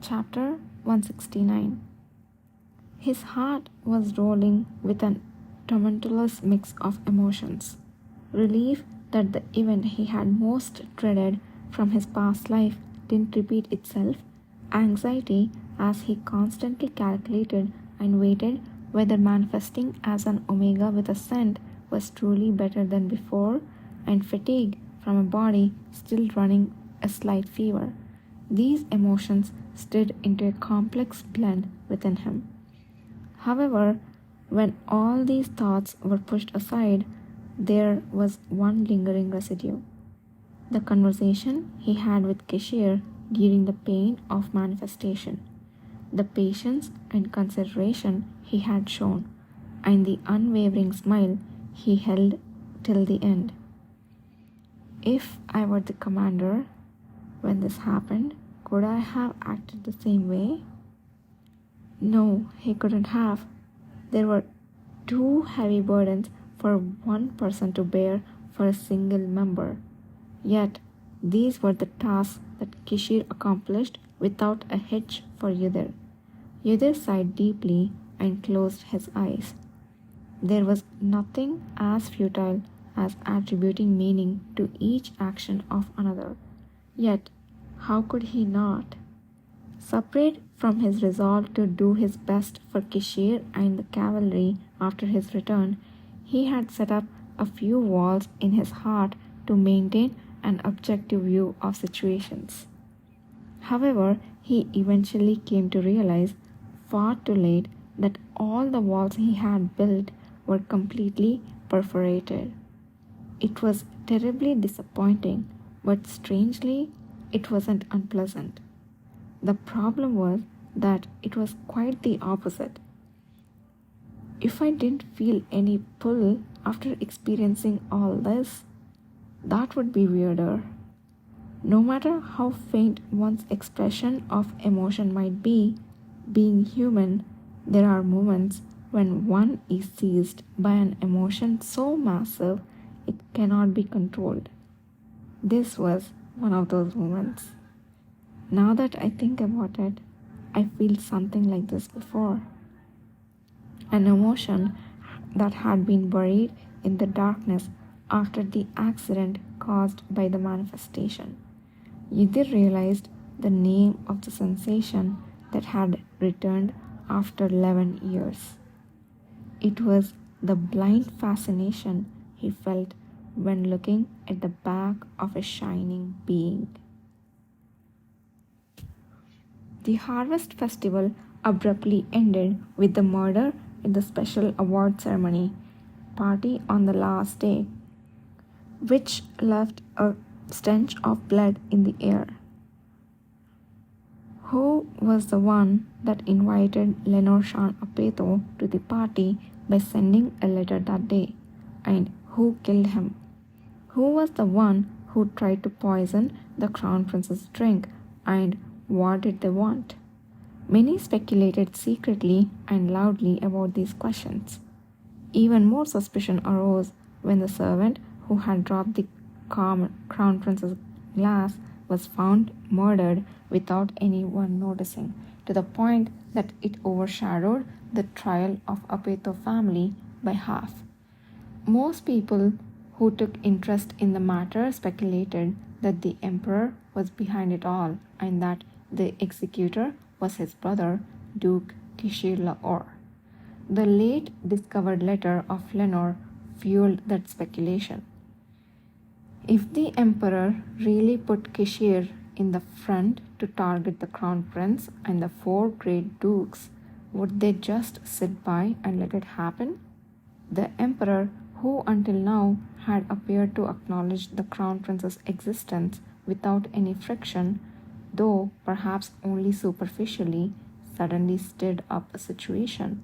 Chapter 169. His heart was rolling with an tumultuous mix of emotions. Relief that the event he had most dreaded from his past life didn't repeat itself, anxiety as he constantly calculated and waited whether manifesting as an omega with a scent was truly better than before, and fatigue from a body still running a slight fever. These emotions stirred into a complex blend within him. However, when all these thoughts were pushed aside, there was one lingering residue: the conversation he had with Kishir during the pain of manifestation, the patience and consideration he had shown, and the unwavering smile he held till the end. If I were the commander when this happened, could I have acted the same way? No, he couldn't have. There were too heavy burdens for one person to bear for a single member. Yet, these were the tasks that Kishir accomplished without a hitch for Yudhir. Yudhir sighed deeply and closed his eyes. There was nothing as futile as attributing meaning to each action of another. Yet, how could he not? Separate from his resolve to do his best for Kishir and the cavalry after his return, he had set up a few walls in his heart to maintain an objective view of situations. However, he eventually came to realize, far too late, that all the walls he had built were completely perforated. It was terribly disappointing, but strangely, it wasn't unpleasant. The problem was that it was quite the opposite. If I didn't feel any pull after experiencing all this, that would be weirder. No matter how faint one's expression of emotion might be, being human, there are moments when one is seized by an emotion so massive it cannot be controlled. This was one of those moments. Now that I think about it, I feel something like this before. An emotion that had been buried in the darkness after the accident caused by the manifestation. Yudhir realized the name of the sensation that had returned after 11 years. It was the blind fascination he felt when looking at the back of a shining being. The harvest festival abruptly ended with the murder at the special award ceremony party on the last day, which left a stench of blood in the air. Who was the one that invited Lenorchan Apeto to the party by sending a letter that day? And who killed him? Who was the one who tried to poison the crown prince's drink, and what did they want? Many speculated secretly and loudly about these questions. Even more suspicion arose when the servant who had dropped the crown prince's glass was found murdered without anyone noticing, to the point that it overshadowed the trial of Apeto family by half. Most people who took interest in the matter speculated that the emperor was behind it all and that the executor was his brother, Duke Kishir Lahore. The late discovered letter of Lenore fueled that speculation. If the emperor really put Kishir in the front to target the crown prince and the four great dukes, would they just sit by and let it happen? The emperor, who until now had appeared to acknowledge the crown prince's existence without any friction, though perhaps only superficially, suddenly stirred up a situation.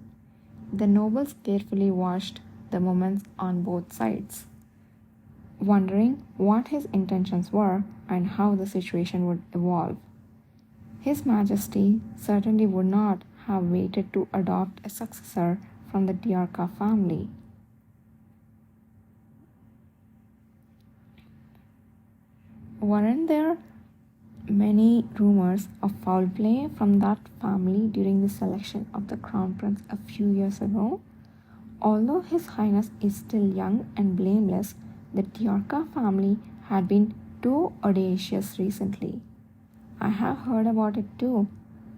The nobles carefully watched the moments on both sides, wondering what his intentions were and how the situation would evolve. His Majesty certainly would not have waited to adopt a successor from the Diarca family. Weren't there many rumors of foul play from that family during the selection of the crown prince a few years ago. Although His Highness is still young and blameless, the Tiorca family had been too audacious recently. I have heard about it too.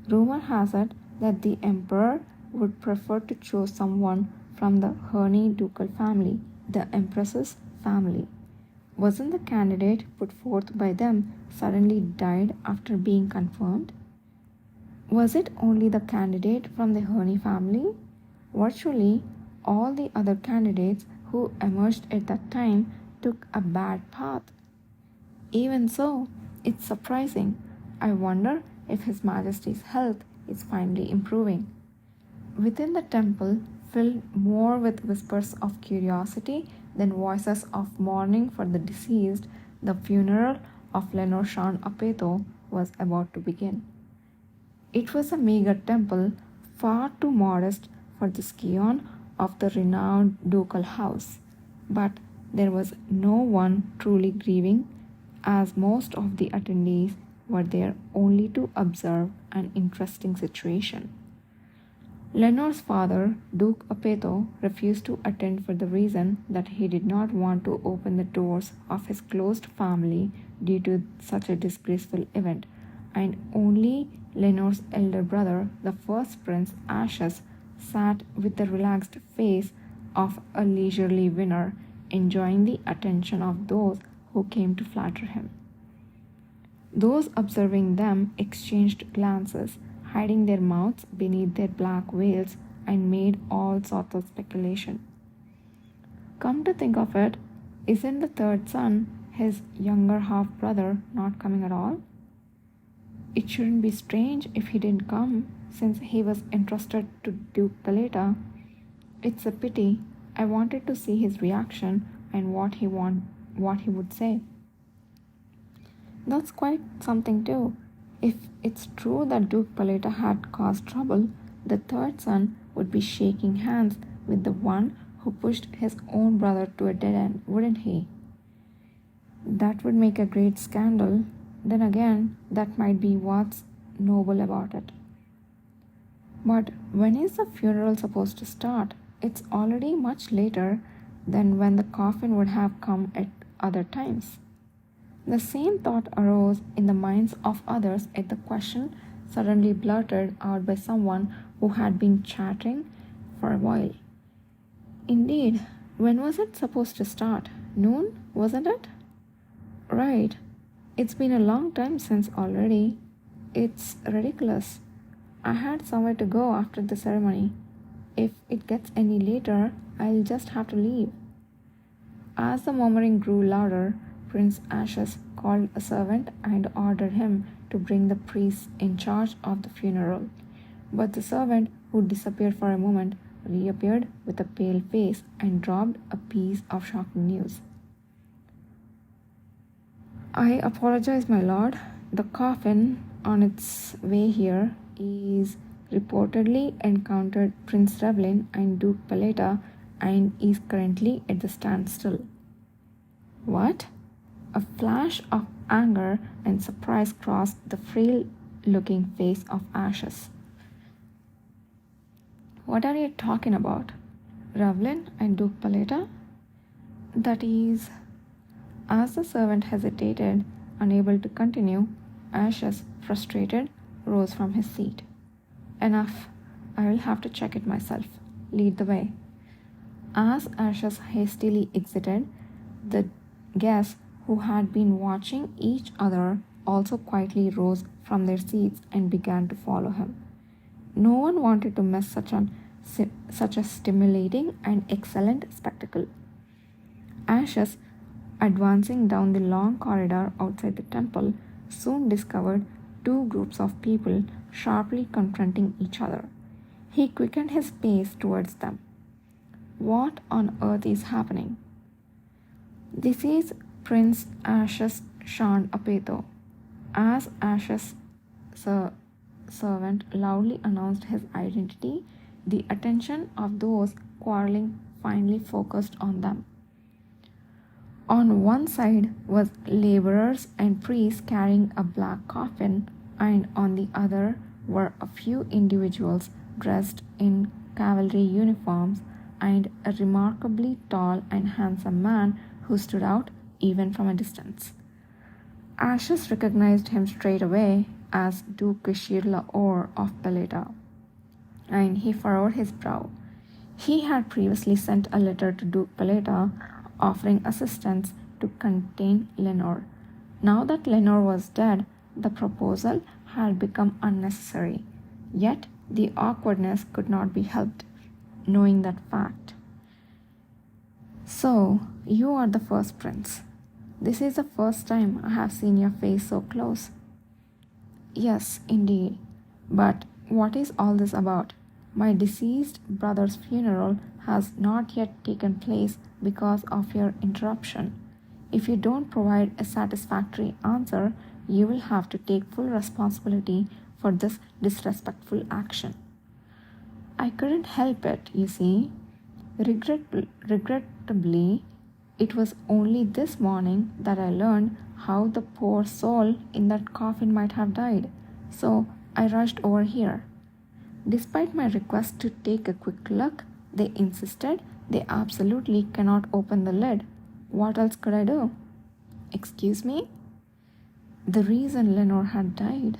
Rumor has it that the emperor would prefer to choose someone from the Herney ducal family, the empress's family. Wasn't the candidate put forth by them suddenly died after being confirmed? Was it only the candidate from the Herney family? Virtually all the other candidates who emerged at that time took a bad path. Even so, it's surprising. I wonder if His Majesty's health is finally improving. Within the temple, filled more with whispers of curiosity than voices of mourning for the deceased, the funeral of Lenore Shan Apeto was about to begin. It was a meager temple, far too modest for the scion of the renowned ducal house, but there was no one truly grieving, as most of the attendees were there only to observe an interesting situation. Lenore's father, Duke Apeto, refused to attend for the reason that he did not want to open the doors of his closed family due to such a disgraceful event, and only Lenore's elder brother, the first Prince Ashes, sat with the relaxed face of a leisurely winner, enjoying the attention of those who came to flatter him. Those observing them exchanged glances, hiding their mouths beneath their black veils, and made all sorts of speculation. Come to think of it, isn't the third son, his younger half-brother, not coming at all? It shouldn't be strange if he didn't come, since he was entrusted to Duke Paleta. It's a pity. I wanted to see his reaction and what he would say. That's quite something too. If it's true that Duke Paleta had caused trouble, the third son would be shaking hands with the one who pushed his own brother to a dead end, wouldn't he? That would make a great scandal. Then again, that might be what's noble about it. But when is the funeral supposed to start? It's already much later than when the coffin would have come at other times. The same thought arose in the minds of others at the question suddenly blurted out by someone who had been chattering for a while. Indeed, when was it supposed to start? Noon, wasn't it? Right. It's been a long time since already. It's ridiculous. I had somewhere to go after the ceremony. If it gets any later, I'll just have to leave. As the murmuring grew louder, Prince Ashes called a servant and ordered him to bring the priest in charge of the funeral. But the servant, who disappeared for a moment, reappeared with a pale face and dropped a piece of shocking news. I apologize, my lord. The coffin on its way here is reportedly encountered Prince Revlin and Duke Paleta and is currently at the standstill. What? A flash of anger and surprise crossed the frail-looking face of Ashes. What are you talking about? Revlin and Duke Paleta? That is... As the servant hesitated, unable to continue, Ashes, frustrated, rose from his seat. Enough. I will have to check it myself. Lead the way. As Ashes hastily exited, the guests who had been watching each other also quietly rose from their seats and began to follow him. No one wanted to miss such a stimulating and excellent spectacle. Ashes, advancing down the long corridor outside the temple, soon discovered two groups of people sharply confronting each other. He quickened his pace towards them. What on earth is happening? This is Prince Ashes Shan Apeto. As Ashes' servant loudly announced his identity, the attention of those quarreling finally focused on them. On one side was laborers and priests carrying a black coffin, and on the other were a few individuals dressed in cavalry uniforms and a remarkably tall and handsome man who stood out even from a distance. Ashes recognized him straight away as Duke Kishir Lahore of Peleta, and he furrowed his brow. He had previously sent a letter to Duke Peleta offering assistance to contain Lenore. Now that Lenore was dead, the proposal had become unnecessary. Yet the awkwardness could not be helped, knowing that fact. So, you are the first prince. This is the first time I have seen your face so close. Yes, indeed. But what is all this about? My deceased brother's funeral has not yet taken place because of your interruption. If you don't provide a satisfactory answer, you will have to take full responsibility for this disrespectful action. I couldn't help it, you see. Regrettably, it was only this morning that I learned how the poor soul in that coffin might have died, so I rushed over here. Despite my request to take a quick look, they insisted they absolutely cannot open the lid. What else could I do? Excuse me? The reason Lenore had died.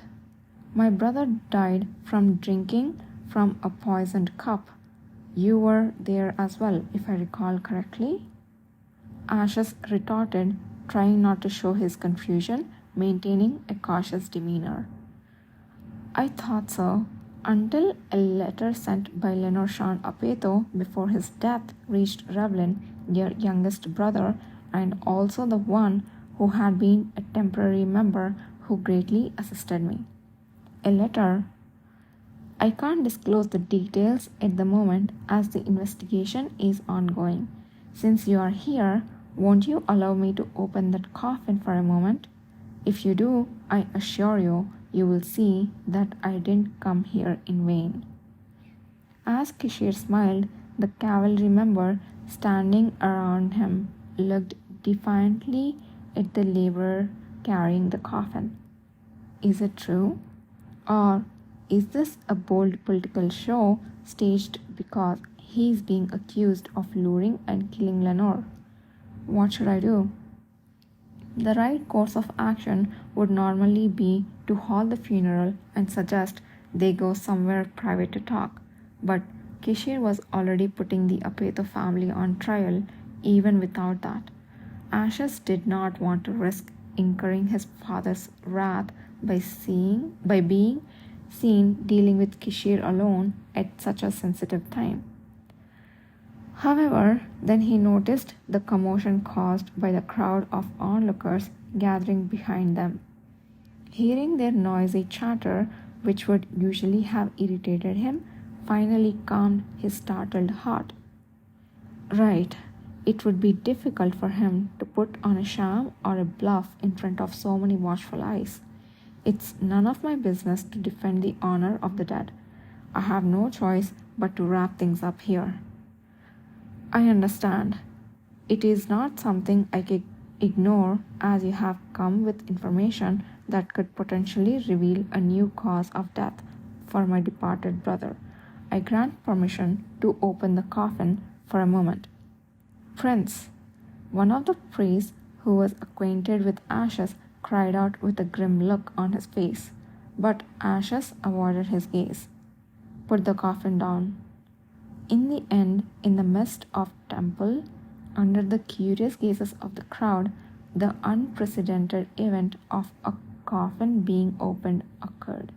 My brother died from drinking from a poisoned cup. You were there as well, if I recall correctly. Ashes retorted, trying not to show his confusion, maintaining a cautious demeanor. I thought so, until a letter sent by Lenore Shan Apeto before his death reached Revlin, your youngest brother, and also the one who had been a temporary member who greatly assisted me. A letter. I can't disclose the details at the moment as the investigation is ongoing. Since you are here, won't you allow me to open that coffin for a moment? If you do, I assure you, you will see that I didn't come here in vain. As Kishir smiled, the cavalry member standing around him looked defiantly at the laborer carrying the coffin. Is it true? Or is this a bold political show staged because he is being accused of luring and killing Lenore? What should I do? The right course of action would normally be to halt the funeral and suggest they go somewhere private to talk. But Kishir was already putting the Apeto family on trial even without that. Ashes did not want to risk incurring his father's wrath by being seen dealing with Kishir alone at such a sensitive time. However, then he noticed the commotion caused by the crowd of onlookers gathering behind them. Hearing their noisy chatter, which would usually have irritated him, finally calmed his startled heart. Right, it would be difficult for him to put on a sham or a bluff in front of so many watchful eyes. It's none of my business to defend the honor of the dead. I have no choice but to wrap things up here. I understand. It is not something I can ignore as you have come with information that could potentially reveal a new cause of death for my departed brother. I grant permission to open the coffin for a moment. Prince, one of the priests who was acquainted with Ashes cried out with a grim look on his face, but Ashes avoided his gaze. Put the coffin down. In the end, in the midst of temple, under the curious gazes of the crowd, the unprecedented event of a coffin being opened occurred.